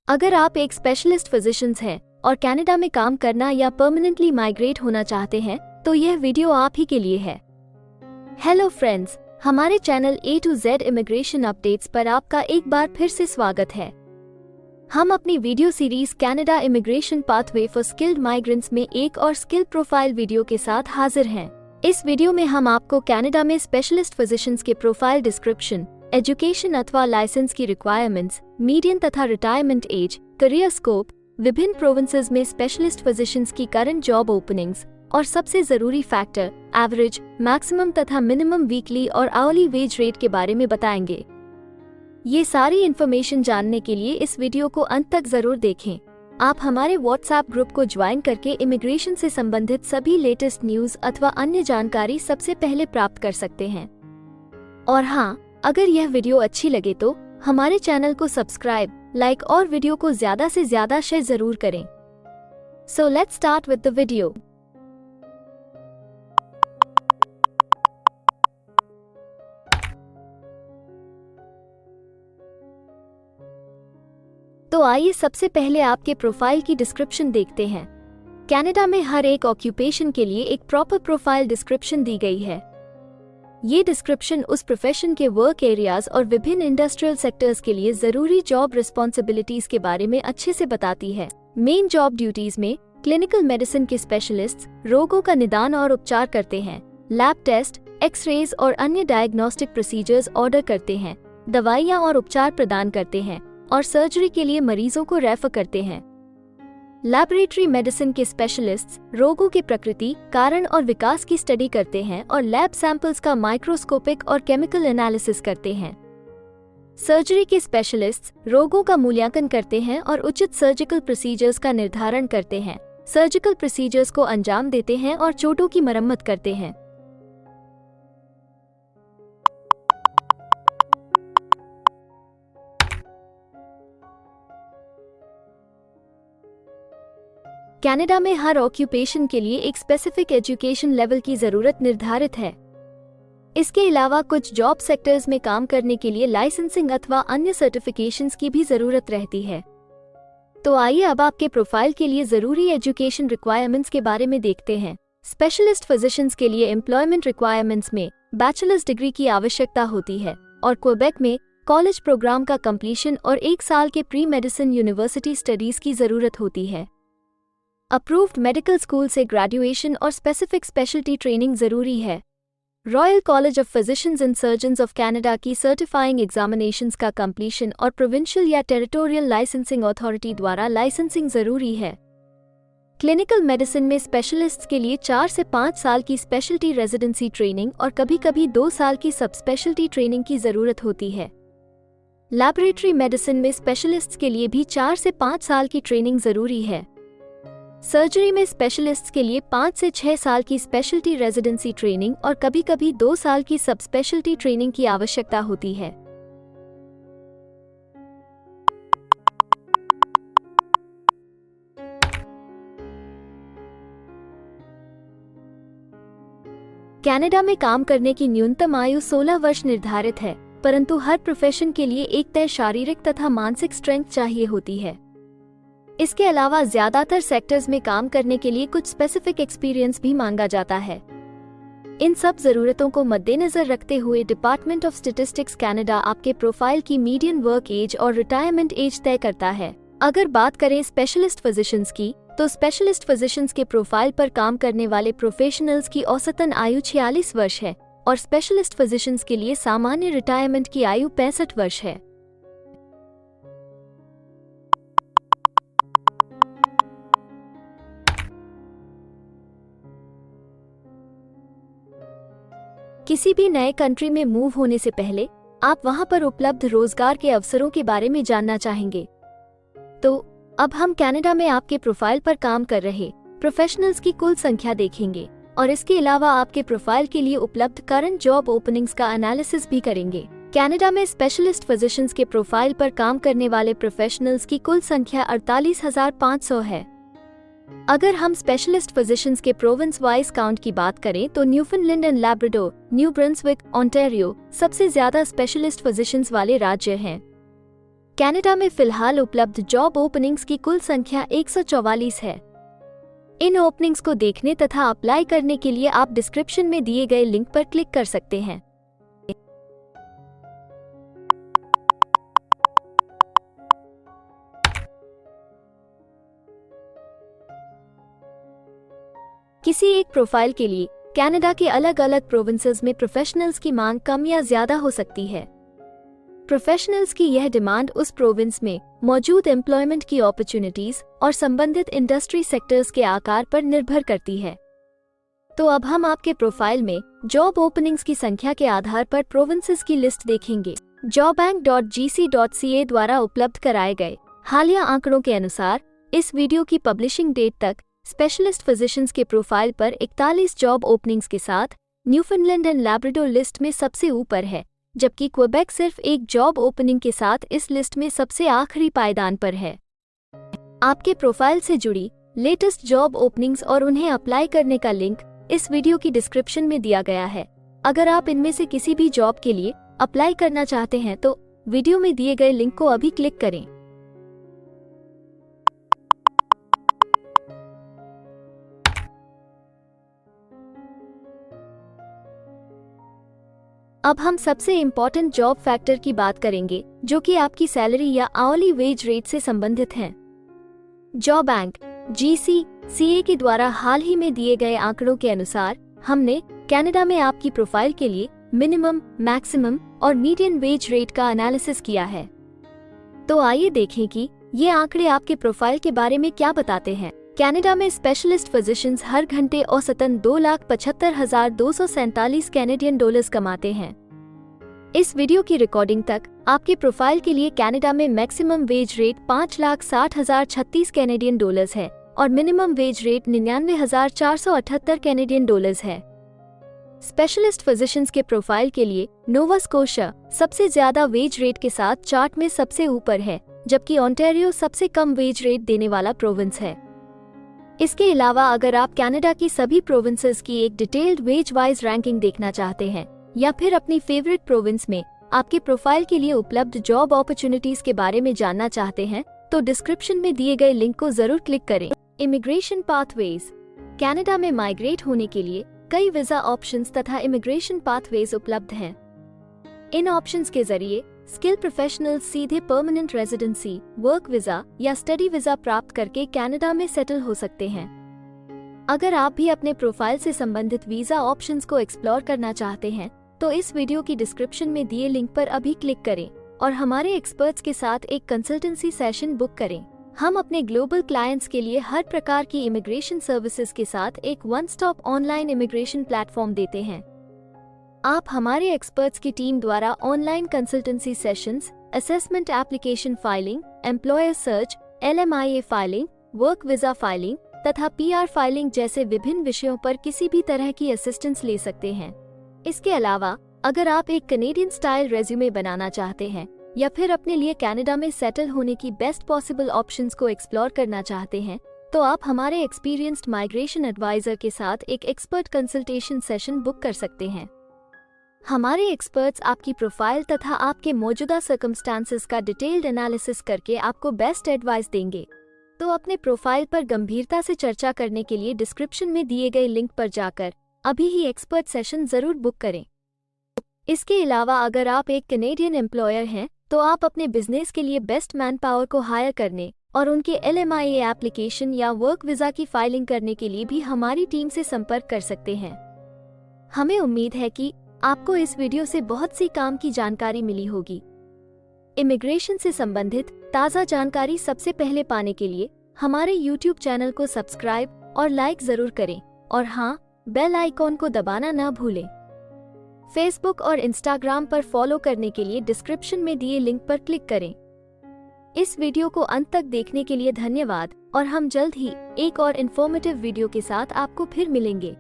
अगर आप एक स्पेशलिस्ट फिजिशियंस हैं और कनाडा में काम करना या परमानेंटली माइग्रेट होना चाहते हैं तो यह वीडियो आप ही के लिए है। हेलो फ्रेंड्स, हमारे channel A to Z immigration updates पर आपका एक बार फिर से स्वागत है। हम अपनी video series Canada immigration pathway for skilled migrants में एक और स्किल प्रोफाइल वीडियो के साथ हाजिर हैं। इस वीडियो में हम आपको कनाडा में स्पेशलिस्ट फिजिशियंस के प्रोफाइल डिस्क्रिप्शन, एजुकेशन अथवा लाइसेंस की रिक्वायरमेंट्स, मीडियन तथा रिटायरमेंट एज, करियर स्कोप, विभिन्न प्रोविंसेस में स्पेशलिस्ट फिजिशियंस की करंट जॉब ओपनिंग्स और सबसे जरूरी फैक्टर एवरेज, मैक्सिमम तथा मिनिमम वीकली और आवरली वेज रेट के बारे में बताएंगे। ये सारी इन्फॉर्मेशन जानने के लिए इस वीडियो को अंत तक जरूर देखें। आप हमारे व्हाट्सएप ग्रुप को ज्वाइन करके इमिग्रेशन से संबंधित सभी लेटेस्ट न्यूज अथवा अन्य जानकारी सबसे पहले प्राप्त कर सकते हैं। और हाँ, अगर यह वीडियो अच्छी लगे तो हमारे चैनल को सब्सक्राइब, लाइक और वीडियो को ज्यादा से ज्यादा शेयर जरूर करें। So let's start with the video. तो आइए सबसे पहले आपके प्रोफाइल की डिस्क्रिप्शन देखते हैं। कनाडा में हर एक ऑक्यूपेशन के लिए एक प्रॉपर प्रोफाइल डिस्क्रिप्शन दी गई है। ये डिस्क्रिप्शन उस प्रोफेशन के वर्क एरियाज और विभिन्न इंडस्ट्रियल सेक्टर्स के लिए जरूरी जॉब रिस्पॉन्सिबिलिटीज के बारे में अच्छे से बताती है। मेन जॉब ड्यूटीज में क्लिनिकल मेडिसिन के स्पेशलिस्ट रोगों का निदान और उपचार करते हैं, लैब टेस्ट, एक्सरेज और अन्य डायग्नोस्टिक प्रोसीजर्स ऑर्डर करते हैं, दवाइयाँ और उपचार प्रदान करते हैं और सर्जरी के लिए मरीजों को रेफर करते हैं। लैबोरेटरी मेडिसिन के स्पेशलिस्ट्स रोगों की प्रकृति, कारण और विकास की स्टडी करते हैं और लैब सैंपल्स का माइक्रोस्कोपिक और केमिकल एनालिसिस करते हैं। सर्जरी के स्पेशलिस्ट्स रोगों का मूल्यांकन करते हैं और उचित सर्जिकल प्रोसीजर्स का निर्धारण करते हैं, सर्जिकल प्रोसीजर्स को अंजाम देते हैं और चोटों की मरम्मत करते हैं। कनाडा में हर ऑक्यूपेशन के लिए एक स्पेसिफिक एजुकेशन लेवल की जरूरत निर्धारित है। इसके अलावा कुछ जॉब सेक्टर्स में काम करने के लिए लाइसेंसिंग अथवा अन्य सर्टिफिकेशंस की भी जरूरत रहती है। तो आइए अब आपके प्रोफाइल के लिए जरूरी एजुकेशन रिक्वायरमेंट्स के बारे में देखते हैं। स्पेशलिस्ट फिजिशियंस के लिए एम्प्लॉयमेंट रिक्वायरमेंट्स में बैचलर्स डिग्री की आवश्यकता होती है और क्वेबेक में कॉलेज प्रोग्राम का कंप्लीशन और 1 साल के प्री मेडिसिन यूनिवर्सिटी स्टडीज की जरूरत होती है। अप्रूव्ड मेडिकल स्कूल से ग्रेजुएशन और स्पेसिफिक स्पेशलिटी ट्रेनिंग जरूरी है। Royal college of physicians and surgeons of Canada की सर्टिफाइंग एग्जामिनेशंस का कंप्लीशन और प्रोविंशियल या टेरिटोरियल लाइसेंसिंग अथॉरिटी द्वारा लाइसेंसिंग जरूरी है। क्लिनिकल मेडिसिन में स्पेशलिस्ट्स के लिए 4 से 5 साल की स्पेशलिटी रेजिडेंसी ट्रेनिंग और कभी-कभी 2 साल की सब स्पेशलिटी ट्रेनिंग की जरूरत होती है। लैबोरेटरी मेडिसिन में स्पेशलिस्ट्स के लिए भी 4 से 5 साल की ट्रेनिंग जरूरी है। सर्जरी में स्पेशलिस्ट्स के लिए 5 से 6 साल की स्पेशलिटी रेजिडेंसी ट्रेनिंग और कभी-कभी 2 साल की सब स्पेशलिटी ट्रेनिंग की आवश्यकता होती है। कनाडा में काम करने की न्यूनतम आयु 16 वर्ष निर्धारित है, परंतु हर प्रोफेशन के लिए एक तय शारीरिक तथा मानसिक स्ट्रेंथ चाहिए होती है। इसके अलावा ज्यादातर सेक्टर्स में काम करने के लिए कुछ स्पेसिफिक एक्सपीरियंस भी मांगा जाता है। इन सब जरूरतों को मद्देनजर रखते हुए डिपार्टमेंट ऑफ स्टैटिस्टिक्स कनाडा आपके प्रोफाइल की मीडियन वर्क एज और रिटायरमेंट एज तय करता है। अगर बात करें स्पेशलिस्ट फिजिशियंस की, तो स्पेशलिस्ट फिजिशियंस के प्रोफाइल पर काम करने वाले प्रोफेशनल्स की औसतन आयु 46 वर्ष है और स्पेशलिस्ट फिजिशियंस के लिए सामान्य रिटायरमेंट की आयु 65 वर्ष है। किसी भी नए कंट्री में मूव होने से पहले आप वहां पर उपलब्ध रोजगार के अवसरों के बारे में जानना चाहेंगे। तो अब हम कनाडा में आपके प्रोफाइल पर काम कर रहे प्रोफेशनल्स की कुल संख्या देखेंगे और इसके अलावा आपके प्रोफाइल के लिए उपलब्ध करंट जॉब ओपनिंग्स का एनालिसिस भी करेंगे। कनाडा में स्पेशलिस्ट फिजिशियंस के प्रोफाइल पर काम करने वाले प्रोफेशनल्स की कुल संख्या 48,500 है। अगर हम स्पेशलिस्ट फिजिशियंस के प्रोविंस वाइज काउंट की बात करें तो Newfoundland and Labrador, New Brunswick, Ontario सबसे ज्यादा स्पेशलिस्ट फिजिशियंस वाले राज्य हैं। कनाडा में फिलहाल उपलब्ध जॉब ओपनिंग्स की कुल संख्या 144 है। इन ओपनिंग्स को देखने तथा अप्लाई करने के लिए आप डिस्क्रिप्शन में दिए गए लिंक पर क्लिक कर सकते हैं। किसी एक प्रोफाइल के लिए कनाडा के अलग अलग प्रोविंसेस में प्रोफेशनल्स की मांग कम या ज्यादा हो सकती है। प्रोफेशनल्स की यह डिमांड उस प्रोविंस में मौजूद एम्प्लॉयमेंट की अपॉर्चुनिटीज और संबंधित इंडस्ट्री सेक्टर्स के आकार पर निर्भर करती है। तो अब हम आपके प्रोफाइल में जॉब ओपनिंग्स की संख्या के आधार पर प्रोविंसेस की लिस्ट देखेंगे। jobbank.gc.ca द्वारा उपलब्ध कराए गए हालिया आंकड़ों के अनुसार इस वीडियो की पब्लिशिंग डेट तक स्पेशलिस्ट फिजिशियंस के प्रोफाइल पर 41 जॉब ओपनिंग्स के साथ न्यूफाउंडलैंड एंड लैब्राडोर लिस्ट में सबसे ऊपर है, जबकि क्वेबेक सिर्फ एक जॉब ओपनिंग के साथ इस लिस्ट में सबसे आखिरी पायदान पर है। आपके प्रोफाइल से जुड़ी लेटेस्ट जॉब ओपनिंग्स और उन्हें अप्लाई करने का लिंक इस वीडियो की डिस्क्रिप्शन में दिया गया है। अगर आप इनमें से किसी भी जॉब के लिए अप्लाई करना चाहते हैं तो वीडियो में दिए गए लिंक को अभी क्लिक करें। अब हम सबसे इम्पोर्टेंट जॉब फैक्टर की बात करेंगे, जो कि आपकी सैलरी या आवली वेज रेट से संबंधित हैं। jobbank.gc.ca के द्वारा हाल ही में दिए गए आंकड़ों के अनुसार हमने कनाडा में आपकी प्रोफाइल के लिए मिनिमम, मैक्सिमम और मीडियन वेज रेट का एनालिसिस किया है। तो आइए देखें कि ये आंकड़े आपके प्रोफाइल के बारे में क्या बताते हैं। कनाडा में स्पेशलिस्ट फिजिशियंस हर घंटे औसतन 2,75,247 कैनेडियन डॉलर्स कमाते हैं। इस वीडियो की रिकॉर्डिंग तक आपके प्रोफाइल के लिए कनाडा में maximum wage rate 5,60,036 Canadian dollars है और minimum wage rate 99,478 Canadian dollars है। स्पेशलिस्ट फिजिशियंस के प्रोफाइल के लिए नोवा स्कोशिया सबसे ज्यादा वेज रेट के साथ चार्ट में सबसे ऊपर है, जबकि ओंटारियो सबसे कम वेज रेट देने वाला प्रोविंस है। इसके अलावा अगर आप कनाडा की सभी प्रोविंसेस की एक डिटेल्ड वेज वाइज रैंकिंग देखना चाहते हैं या फिर अपनी फेवरेट प्रोविंस में आपके प्रोफाइल के लिए उपलब्ध जॉब अपॉर्चुनिटीज के बारे में जानना चाहते हैं तो डिस्क्रिप्शन में दिए गए लिंक को जरूर क्लिक करें। Immigration pathways. कनाडा में माइग्रेट होने के लिए कई वीजा ऑप्शंस तथा इमिग्रेशन पाथवेज उपलब्ध हैं। इन ऑप्शंस के जरिए स्किल प्रोफेशनल्स सीधे परमानेंट रेजिडेंसी, वर्क वीजा या स्टडी वीजा प्राप्त करके कनाडा में सेटल हो सकते हैं। अगर आप भी अपने प्रोफाइल से संबंधित वीजा ऑप्शंस को एक्सप्लोर करना चाहते हैं तो इस वीडियो की डिस्क्रिप्शन में दिए लिंक पर अभी क्लिक करें और हमारे एक्सपर्ट्स के साथ एक कंसल्टेंसी सेशन बुक करें। हम अपने ग्लोबल क्लाइंट्स के लिए हर प्रकार की इमिग्रेशन सर्विसेज के साथ एक one stop online immigration platform देते हैं। आप हमारे एक्सपर्ट्स की टीम द्वारा online consultancy sessions, assessment application filing, employer search, LMIA filing, work visa filing तथा PR फाइलिंग जैसे विभिन्न विषयों पर किसी भी तरह की असिस्टेंस ले सकते हैं। इसके अलावा अगर आप एक कनेडियन स्टाइल रेज्यूमे बनाना चाहते हैं या फिर अपने लिए कनाडा में सेटल होने की बेस्ट पॉसिबल ऑप्शंस को एक्सप्लोर करना चाहते हैं तो आप हमारे एक्सपीरियंस्ड माइग्रेशन एडवाइजर के साथ एक एक्सपर्ट कंसल्टेशन सेशन बुक कर सकते हैं। हमारे एक्सपर्ट्स आपकी प्रोफाइल तथा आपके मौजूदा सर्कमस्टांसेस का डिटेल्ड एनालिसिस करके आपको बेस्ट एडवाइस देंगे। तो अपने प्रोफाइल पर गंभीरता से चर्चा करने के लिए डिस्क्रिप्शन में दिए गए लिंक पर जाकर अभी ही एक्सपर्ट सेशन जरूर बुक करें। इसके अलावा अगर आप एक कनेडियन एम्प्लॉयर हैं तो आप अपने बिजनेस के लिए बेस्ट मैन पावर को हायर करने और उनके LMIA एप्लीकेशन या वर्क वीजा की फाइलिंग करने के लिए भी हमारी टीम से संपर्क कर सकते हैं। हमें उम्मीद है कि आपको इस वीडियो से बहुत सी काम की जानकारी मिली होगी। इमिग्रेशन से संबंधित ताज़ा जानकारी सबसे पहले पाने के लिए हमारे YouTube चैनल को सब्सक्राइब और लाइक जरूर करें और हाँ, बेल आइकॉन को दबाना न भूलें। फेसबुक और इंस्टाग्राम पर फॉलो करने के लिए डिस्क्रिप्शन में दिए लिंक पर क्लिक करें। इस वीडियो को अंत तक देखने के लिए धन्यवाद और हम जल्द ही एक और इन्फॉर्मेटिव वीडियो के साथ आपको फिर मिलेंगे।